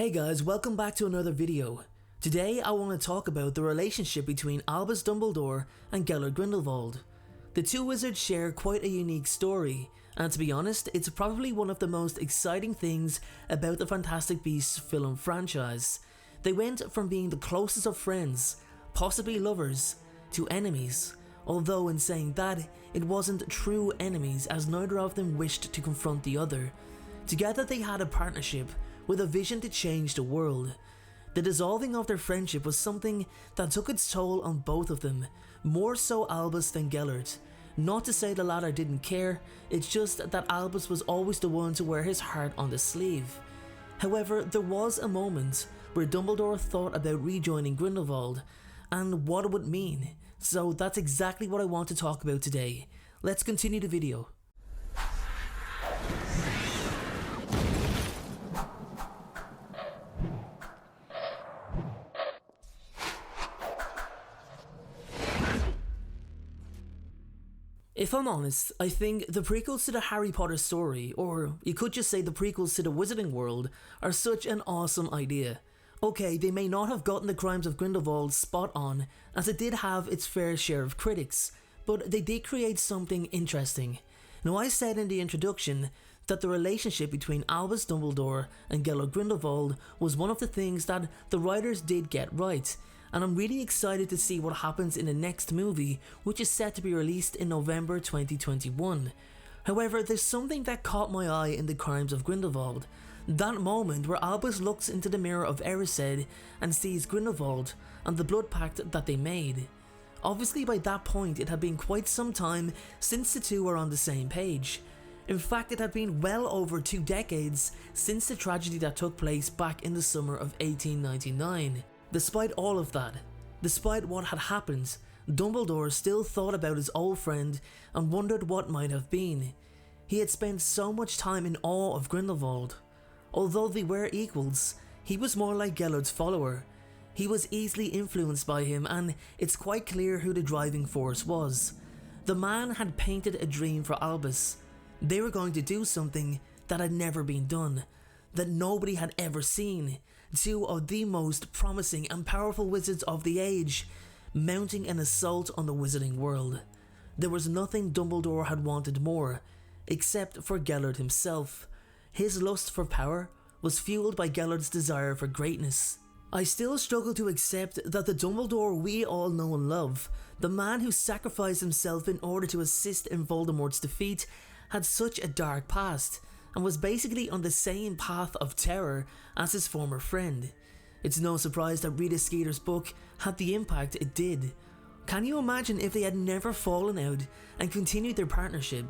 Hey guys, welcome back to another video. Today I want to talk about the relationship between Albus Dumbledore and Gellert Grindelwald. The two wizards share quite a unique story, and to be honest, it's probably one of the most exciting things about the Fantastic Beasts film franchise. They went from being the closest of friends, possibly lovers, to enemies, although in saying that, it wasn't true enemies as neither of them wished to confront the other. Together they had a partnership with a vision to change the world. The dissolving of their friendship was something that took its toll on both of them, more so Albus than Gellert. Not to say the latter didn't care, it's just that Albus was always the one to wear his heart on the sleeve. However, there was a moment where Dumbledore thought about rejoining Grindelwald and what it would mean, so that's exactly what I want to talk about today. Let's continue the video. If I'm honest, I think the prequels to the Harry Potter story, or you could just say the prequels to the Wizarding World, are such an awesome idea. Okay, they may not have gotten the Crimes of Grindelwald spot on, as it did have its fair share of critics, but they did create something interesting. Now, I said in the introduction that the relationship between Albus Dumbledore and Gellert Grindelwald was one of the things that the writers did get right, and I'm really excited to see what happens in the next movie, which is set to be released in November 2021. However, there's something that caught my eye in the Crimes of Grindelwald. That moment where Albus looks into the mirror of Erised and sees Grindelwald and the blood pact that they made. Obviously by that point it had been quite some time since the two were on the same page. In fact, it had been well over 2 decades since the tragedy that took place back in the summer of 1899. Despite all of that, despite what had happened, Dumbledore still thought about his old friend and wondered what might have been. He had spent so much time in awe of Grindelwald. Although they were equals, he was more like Gellert's follower. He was easily influenced by him, and it's quite clear who the driving force was. The man had painted a dream for Albus. They were going to do something that had never been done, that nobody had ever seen. Two of the most promising and powerful wizards of the age, mounting an assault on the Wizarding World. There was nothing Dumbledore had wanted more, except for Gellert himself. His lust for power was fueled by Gellert's desire for greatness. I still struggle to accept that the Dumbledore we all know and love, the man who sacrificed himself in order to assist in Voldemort's defeat, had such a dark past, and was basically on the same path of terror as his former friend. It's no surprise that Rita Skeeter's book had the impact it did. Can you imagine if they had never fallen out and continued their partnership?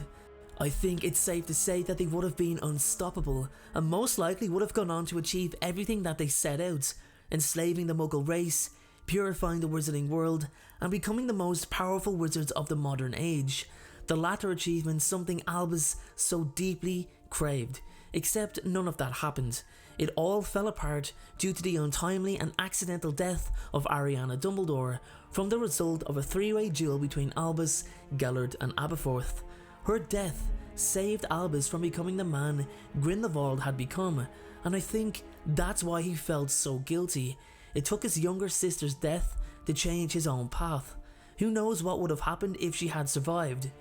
I think it's safe to say that they would have been unstoppable, and most likely would have gone on to achieve everything that they set out, enslaving the Muggle race, purifying the Wizarding World, and becoming the most powerful wizards of the modern age. The latter achievement something Albus so deeply craved, except none of that happened. It all fell apart due to the untimely and accidental death of Ariana Dumbledore from the result of a 3-way duel between Albus, Gellert and Aberforth. Her death saved Albus from becoming the man Grindelwald had become, and I think that's why he felt so guilty. It took his younger sister's death to change his own path. Who knows what would have happened if she had survived?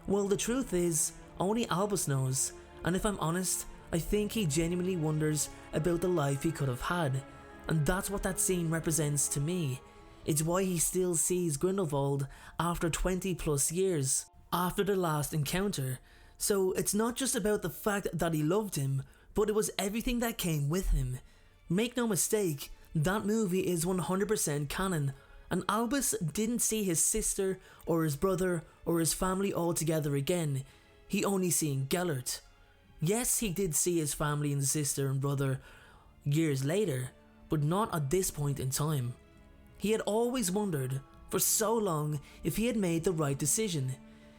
Well, the truth is, only Albus knows, and if I'm honest, I think he genuinely wonders about the life he could have had, and that's what that scene represents to me. It's why he still sees Grindelwald after 20 plus years, after the last encounter. So it's not just about the fact that he loved him, but it was everything that came with him. Make no mistake, that movie is 100% canon, and Albus didn't see his sister or his brother or his family all together again. He only seen Gellert. Yes, he did see his family and sister and brother years later, but not at this point in time. He had always wondered for so long if he had made the right decision.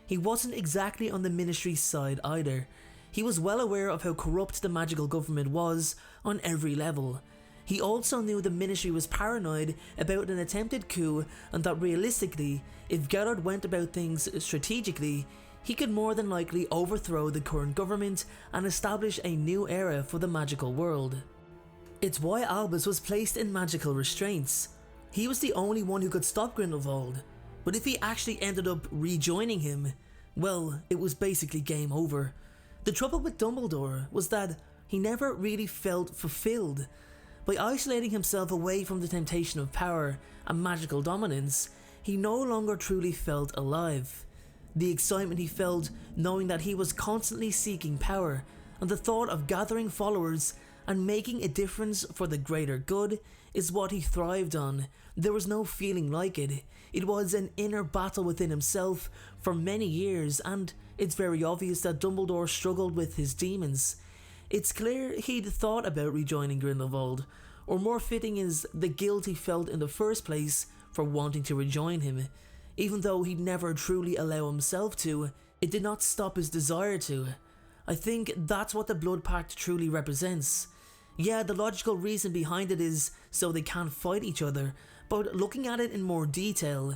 He wasn't exactly on the ministry's side either. He was well aware of how corrupt the magical government was on every level. He also knew the ministry was paranoid about an attempted coup, and that realistically, if Gellert went about things strategically, he could more than likely overthrow the current government and establish a new era for the magical world. It's why Albus was placed in magical restraints. He was the only one who could stop Grindelwald, but if he actually ended up rejoining him, well, it was basically game over. The trouble with Dumbledore was that he never really felt fulfilled. By isolating himself away from the temptation of power and magical dominance, he no longer truly felt alive. The excitement he felt knowing that he was constantly seeking power, and the thought of gathering followers and making a difference for the greater good is what he thrived on. There was no feeling like it. It was an inner battle within himself for many years, and it's very obvious that Dumbledore struggled with his demons. It's clear he'd thought about rejoining Grindelwald, or more fitting is the guilt he felt in the first place for wanting to rejoin him. Even though he'd never truly allow himself to, it did not stop his desire to. I think that's what the Blood Pact truly represents. Yeah, the logical reason behind it is so they can't fight each other, but looking at it in more detail,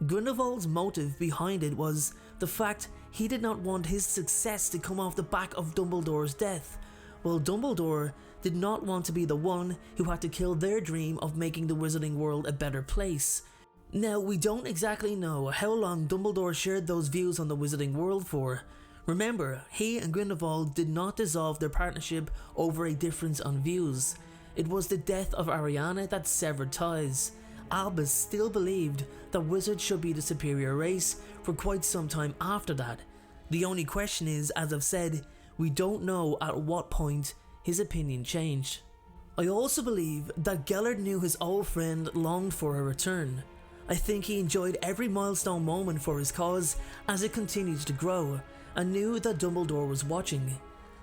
Grindelwald's motive behind it was the fact he did not want his success to come off the back of Dumbledore's death, while Dumbledore did not want to be the one who had to kill their dream of making the wizarding world a better place. Now, we don't exactly know how long Dumbledore shared those views on the wizarding world for. Remember, he and Grindelwald did not dissolve their partnership over a difference on views. It was the death of Ariana that severed ties. Albus still believed that wizards should be the superior race for quite some time after that. The only question is, as I've said, we don't know at what point his opinion changed. I also believe that Gellert knew his old friend longed for a return. I think he enjoyed every milestone moment for his cause as it continued to grow, and knew that Dumbledore was watching.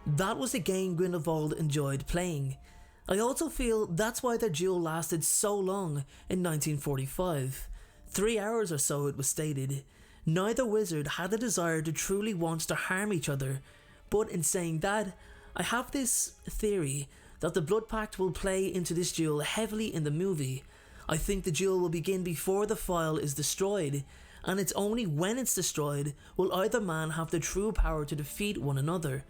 That was a game Grindelwald enjoyed playing. I also feel that's why their duel lasted so long in 1945. 3 hours or so, it was stated. Neither wizard had the desire to truly want to harm each other, but in saying that, I have this theory that the Blood Pact will play into this duel heavily in the movie. I think the duel will begin before the file is destroyed, and it's only when it's destroyed will either man have the true power to defeat one another.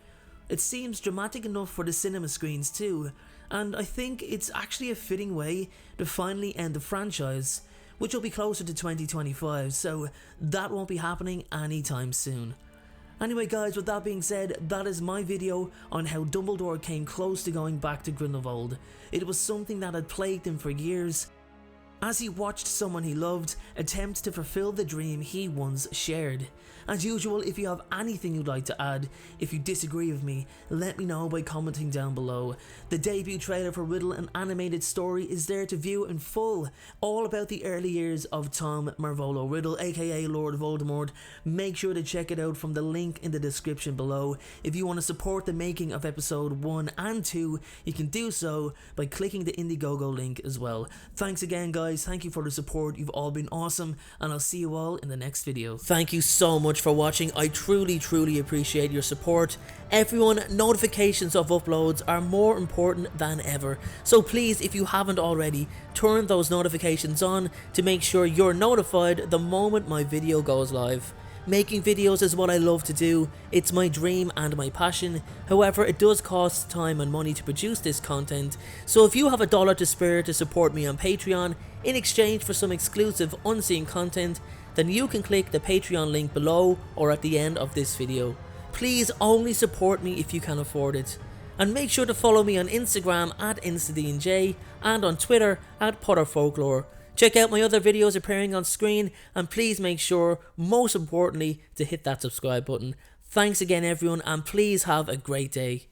It seems dramatic enough for the cinema screens too, and I think it's actually a fitting way to finally end the franchise, which will be closer to 2025, so that won't be happening anytime soon. Anyway guys, with that being said, that is my video on how Dumbledore came close to going back to Grindelwald. It was something that had plagued him for years, as he watched someone he loved attempt to fulfill the dream he once shared. As usual, if you have anything you'd like to add, if you disagree with me, let me know by commenting down below. The debut trailer for Riddle, an animated story, is there to view in full, all about the early years of Tom Marvolo Riddle, aka Lord Voldemort. Make sure to check it out from the link in the description below. If you want to support the making of episode 1 and 2, you can do so by clicking the Indiegogo link as well. Thanks again guys, thank you for the support, you've all been awesome, and I'll see you all in the next video. Thank you so much for watching, I truly appreciate your support. Everyone, notifications of uploads are more important than ever, so please, if you haven't already, turn those notifications on to make sure you're notified the moment my video goes live. Making videos is what I love to do, it's my dream and my passion. However, it does cost time and money to produce this content, so if you have $1 to spare to support me on Patreon in exchange for some exclusive unseen content, then you can click the Patreon link below or at the end of this video. Please only support me if you can afford it. And make sure to follow me on Instagram at InstaDNJ and on Twitter at PotterFolklore. Check out my other videos appearing on screen, and please make sure, most importantly, to hit that subscribe button. Thanks again everyone, and please have a great day.